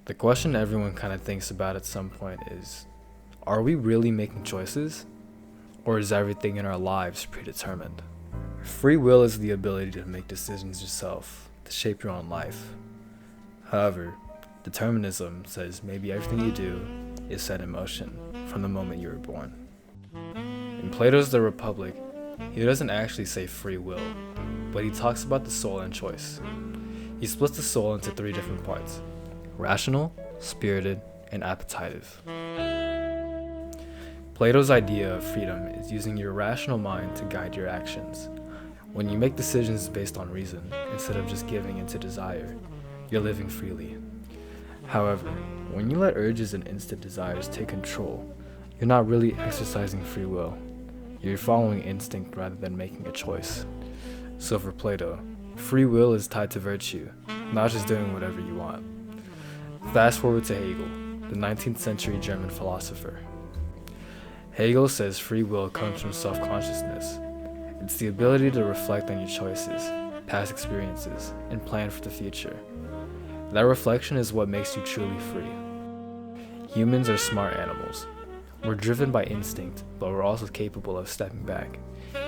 The question everyone kind of thinks about at some point is, are we really making choices? Or is everything in our lives predetermined? Free will is the ability to make decisions yourself, to shape your own life. However, determinism says maybe everything you do is set in motion from the moment you were born. In Plato's The Republic, he doesn't actually say free will, but he talks about the soul and choice. He splits the soul into three different parts: rational, spirited, and appetitive. Plato's idea of freedom is using your rational mind to guide your actions. When you make decisions based on reason, instead of just giving into desire, you're living freely. However, when you let urges and instant desires take control, you're not really exercising free will. You're following instinct rather than making a choice. So for Plato, free will is tied to virtue, not just doing whatever you want. Fast forward to Hegel, the 19th century German philosopher. Hegel says free will comes from self-consciousness. It's the ability to reflect on your choices, past experiences, and plan for the future. That reflection is what makes you truly free. Humans are smart animals. We're driven by instinct, but we're also capable of stepping back,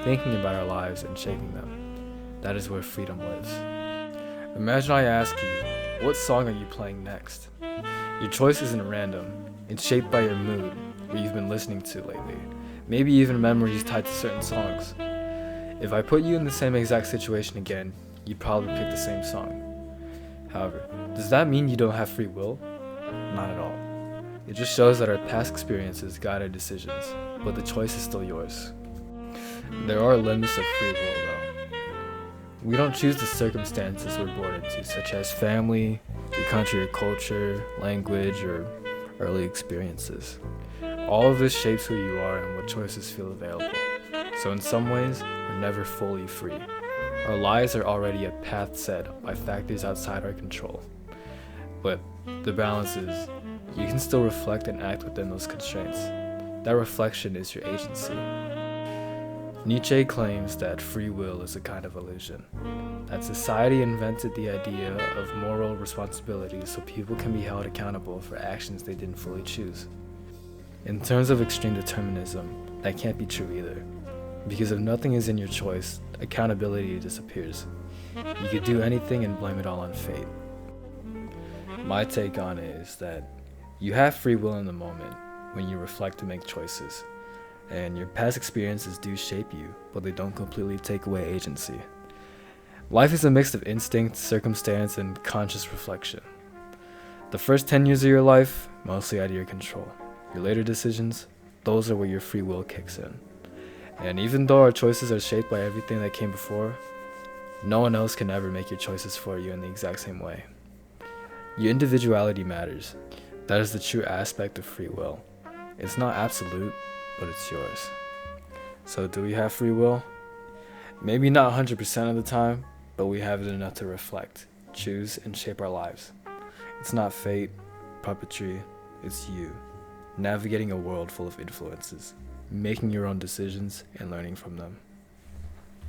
thinking about our lives and shaping them. That is where freedom lives. Imagine I ask you, what song are you playing next? Your choice isn't random. It's shaped by your mood, what you've been listening to lately, maybe even memories tied to certain songs. If I put you in the same exact situation again, you'd probably pick the same song. However, does that mean you don't have free will? Not at all. It just shows that our past experiences guide our decisions, but the choice is still yours. There are limits of free will, though. We don't choose the circumstances we're born into, such as family, your country or culture, language, or early experiences. All of this shapes who you are and what choices feel available. So in some ways, we're never fully free. Our lives are already a path set by factors outside our control. But the balance is, you can still reflect and act within those constraints. That reflection is your agency. Nietzsche claims that free will is a kind of illusion, that society invented the idea of moral responsibility so people can be held accountable for actions they didn't fully choose. In terms of extreme determinism, that can't be true either, because if nothing is in your choice, accountability disappears. You could do anything and blame it all on fate. My take on it is that you have free will in the moment when you reflect to make choices, and your past experiences do shape you, but they don't completely take away agency. Life is a mix of instinct, circumstance, and conscious reflection. The first 10 years of your life, mostly out of your control. Your later decisions, those are where your free will kicks in. And even though our choices are shaped by everything that came before, no one else can ever make your choices for you in the exact same way. Your individuality matters. That is the true aspect of free will. It's not absolute, but it's yours. So do we have free will? Maybe not 100% of the time, but we have it enough to reflect, choose, and shape our lives. It's not fate, puppetry, it's you, navigating a world full of influences, making your own decisions and learning from them.